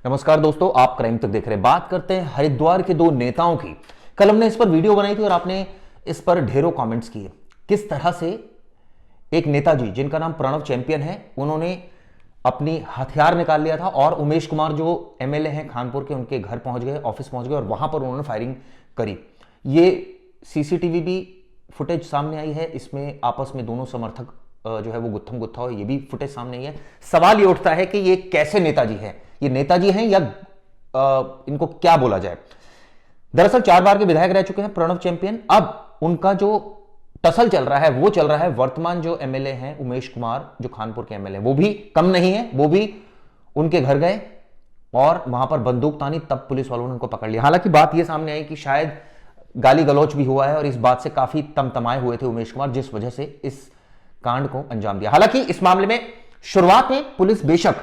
नमस्कार दोस्तों, आप क्राइम तक देख रहे हैं। बात करते हैं हरिद्वार के दो नेताओं की। कल हमने इस पर वीडियो बनाई थी और आपने इस पर ढेरों कमेंट्स किए। किस तरह से एक नेताजी जिनका नाम प्रणव चैंपियन है, उन्होंने अपनी हथियार निकाल लिया था और उमेश कुमार जो एमएलए हैं खानपुर के, उनके घर पहुंच गए, ऑफिस पहुंच गए और वहां पर उन्होंने फायरिंग करी। ये सीसीटीवी भी फुटेज सामने आई है। इसमें आपस में दोनों समर्थक जो है वो गुत्थम गुत्था हो, ये भी फुटेज सामने आई है। सवाल ये उठता है कि ये कैसे नेताजी हैं, ये नेताजी हैं या इनको क्या बोला जाए। दरअसल 4 बार के विधायक रह चुके हैं प्रणव चैंपियन। अब उनका जो टसल चल रहा है वो चल रहा है वर्तमान जो एमएलए हैं उमेश कुमार, जो खानपुर के एमएलए, वो भी कम नहीं है। वो भी उनके घर गए और वहां पर बंदूक तानी, तब पुलिस वालों ने उनको पकड़ लिया। हालांकि बात यह सामने आई कि शायद गाली गलौच भी हुआ है और इस बात से काफी तमतमाए हुए थे उमेश कुमार, जिस वजह से इस कांड को अंजाम दिया। हालांकि इस मामले में शुरुआत में पुलिस बेशक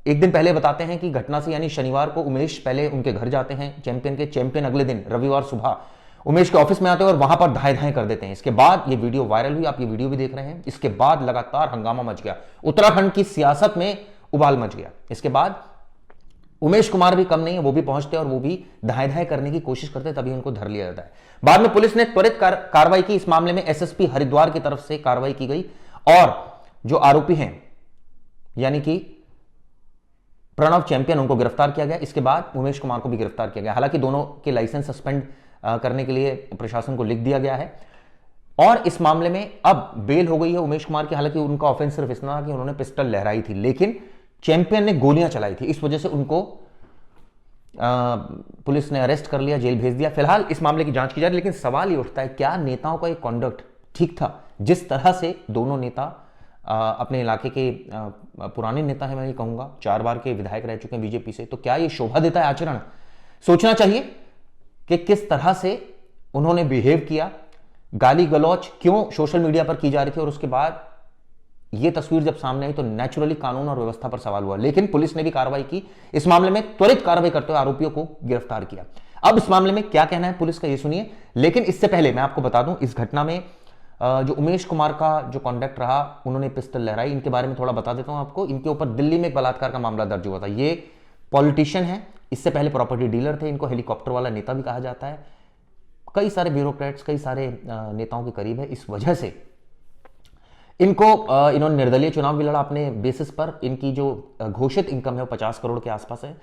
एक दिन पहले बताते हैं कि घटना से, यानी शनिवार को उमेश पहले उनके घर जाते हैं चैंपियन के। चैंपियन अगले दिन रविवार सुबह उमेश के ऑफिस में आते हैं और वहां पर धाए कर देते हैं। इसके बाद ये वीडियो वायरल हुई, आप ये वीडियो भी देख रहे हैं। इसके बाद लगातार हंगामा मच गया, उत्तराखंड की सियासत में उबाल मच गया। इसके बाद उमेश कुमार भी कम नहीं है, वो भी पहुंचते और वो भी धाए करने की कोशिश करते, तभी उनको धर लिया जाता है। बाद में पुलिस ने त्वरित कार्रवाई की। इस मामले में एसएसपी हरिद्वार की तरफ से कार्रवाई की गई और जो आरोपी हैं यानी कि प्रणव चैंपियन, उनको गिरफ्तार किया गया। इसके बाद उमेश कुमार को भी गिरफ्तार किया गया। हालांकि दोनों के लाइसेंस सस्पेंड करने के लिए प्रशासन को लिख दिया गया है और इस मामले में अब बेल हो गई है उमेश कुमार की। हालांकि उनका ऑफेंस सिर्फ इतना था कि उन्होंने पिस्टल लहराई थी, लेकिन चैंपियन ने गोलियां चलाई थी। इस वजह से उनको पुलिस ने अरेस्ट कर लिया, जेल भेज दिया। फिलहाल इस मामले की जांच की जा रही है। लेकिन सवाल ये उठता है, क्या नेताओं का ये कॉन्डक्ट ठीक था? जिस तरह से दोनों नेता अपने इलाके के पुराने नेता हैं, मैं ये कहूंगा 4 बार के विधायक रह चुके हैं बीजेपी से, तो क्या ये शोभा देता है आचरण? सोचना चाहिए कि किस तरह से उन्होंने बिहेव किया, गाली गलौच क्यों सोशल मीडिया पर की जा रही थी, और उसके बाद यह तस्वीर जब सामने आई तो नेचुरली कानून और व्यवस्था पर सवाल हुआ। लेकिन पुलिस ने भी कार्रवाई की, इस मामले में त्वरित कार्रवाई करते हुए आरोपियों को गिरफ्तार किया। अब इस मामले में क्या कहना है पुलिस का, ये सुनिए। लेकिन इससे पहले मैं आपको बता दूं, इस घटना में जो उमेश कुमार का जो कॉन्डक्ट रहा, उन्होंने पिस्टल लहराई, इनके बारे में थोड़ा बता देता हूं आपको। इनके ऊपर दिल्ली में एक बलात्कार का मामला दर्ज हुआ था। ये पॉलिटिशियन है, इससे पहले प्रॉपर्टी डीलर थे। इनको हेलीकॉप्टर वाला नेता भी कहा जाता है। कई सारे ब्यूरोक्रेट्स, कई सारे नेताओं के करीब है। इस वजह से इनको इन्होंने निर्दलीय चुनाव भी लड़ा अपने बेसिस पर। इनकी जो घोषित इनकम है वो 50 करोड़ के आसपास है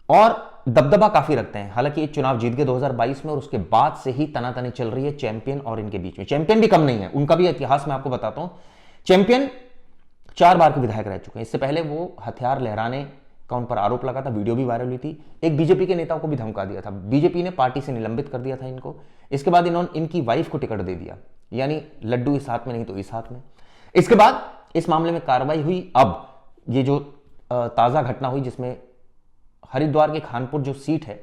और दबदबा काफी रखते हैं। हालांकि ये चुनाव जीत गए 2022 में और उसके बाद से ही तनातनी चल रही है चैंपियन और इनके बीच में। चैंपियन भी कम नहीं है, उनका भी इतिहास मैं आपको बताता हूं। चैंपियन 4 बार के विधायक रह चुके हैं। इससे पहले वो हथियार लहराने का उन पर आरोप लगा था, वीडियो भी वायरल हुई थी। एक बीजेपी के नेता को भी धमका दिया था, बीजेपी ने पार्टी से निलंबित कर दिया था इनको। इसके बाद इन्होंने इनकी वाइफ को टिकट दे दिया, यानी लड्डू इस हाथ में नहीं तो इस हाथ में। इसके बाद इस मामले में कार्रवाई हुई। अब ये जो ताजा घटना हुई जिसमें हरिद्वार के खानपुर जो सीट है,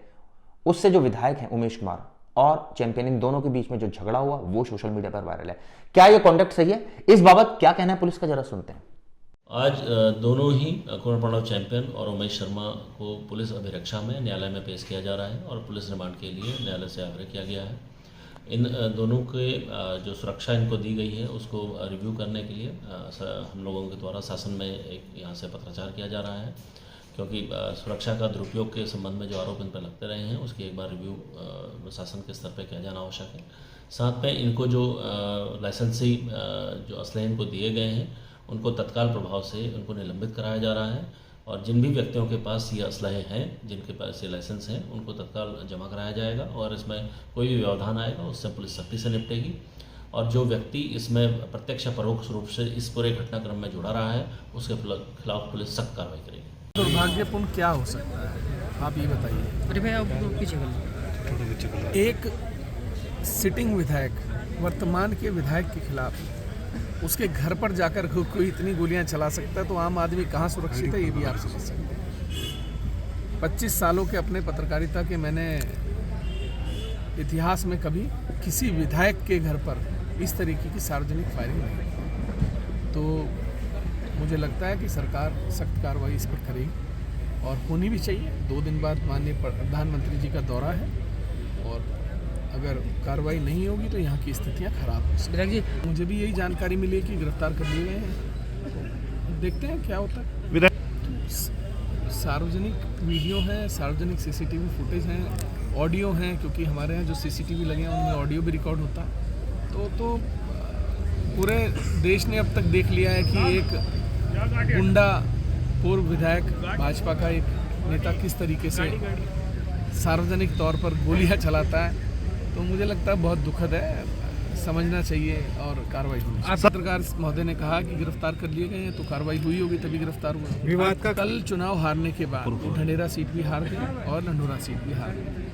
उससे जो विधायक हैं उमेश कुमार और चैंपियन, इन दोनों के बीच में जो झगड़ा हुआ वो सोशल मीडिया पर वायरल है। क्या ये कॉन्डक्ट सही है? इस बाबत क्या कहना है पुलिस का, जरा सुनते हैं। आज दोनों ही कुमार प्रणव चैंपियन और उमेश शर्मा को पुलिस अभिरक्षा में न्यायालय में पेश किया जा रहा है और पुलिस रिमांड के लिए न्यायालय से आग्रह किया गया है। इन दोनों के जो सुरक्षा इनको दी गई है उसको रिव्यू करने के लिए हम लोगों के द्वारा शासन में एक यहाँ से पत्राचार किया जा रहा है, क्योंकि सुरक्षा का दुरुपयोग के संबंध में जो आरोप इन पर लगते रहे हैं उसकी एक बार रिव्यू शासन के स्तर पर किया जाना आवश्यक है। साथ में इनको जो लाइसेंसी जो असले इनको दिए गए हैं उनको तत्काल प्रभाव से उनको निलंबित कराया जा रहा है और जिन भी व्यक्तियों के पास ये असलहे हैं, जिनके पास ये लाइसेंस हैं, उनको तत्काल जमा कराया जाएगा और इसमें कोई भी व्यवधान आएगा उससे पुलिस सख्ती से निपटेगी। और जो व्यक्ति इसमें प्रत्यक्ष परोक्ष रूप से इस पूरे घटनाक्रम में जुड़ा रहा है उसके खिलाफ पुलिस सख्त कार्रवाई करेगी। दुर्भाग्यपूर्ण क्या हो सकता है, आप ये बताइए। अरे भाई आप पीछे एक सिटिंग विधायक, वर्तमान के विधायक के खिलाफ उसके घर पर जाकर कोई इतनी गोलियां चला सकता है, तो आम आदमी कहाँ सुरक्षित है ये भी आप समझ सकते हैं। 25 सालों के अपने पत्रकारिता के मैंने इतिहास में कभी किसी विधायक के घर पर इस तरीके की सार्वजनिक फायरिंग नहीं। तो मुझे लगता है कि सरकार सख्त कार्रवाई इस पर करेगी और होनी भी चाहिए। 2 दिन बाद माननीय प्रधानमंत्री जी का दौरा है और अगर कार्रवाई नहीं होगी तो यहाँ की स्थितियाँ खराब हो सकती हैं। मुझे भी यही जानकारी मिली है कि गिरफ्तार कर लिए गए हैं, तो देखते हैं क्या होता है। सार्वजनिक वीडियो हैं, सार्वजनिक सीसीटीवी फुटेज हैं, ऑडियो हैं, क्योंकि हमारे यहाँ जो सीसीटीवी लगे हैं उनमें ऑडियो भी रिकॉर्ड होता है। तो पूरे देश ने अब तक देख लिया है कि एक गुंडा पूर्व विधायक भाजपा का एक नेता किस तरीके से सार्वजनिक तौर पर गोलियां चलाता है। तो मुझे लगता है बहुत दुखद है, समझना चाहिए और कार्रवाई होनी चाहिए। पत्रकार महोदय ने कहा कि गिरफ्तार कर लिए गए हैं, तो कार्रवाई हुई होगी तभी गिरफ्तार हुए। विवाद का कल चुनाव हारने के बाद ढंढेरा सीट भी हार गए और लंढोरा सीट भी हार गए।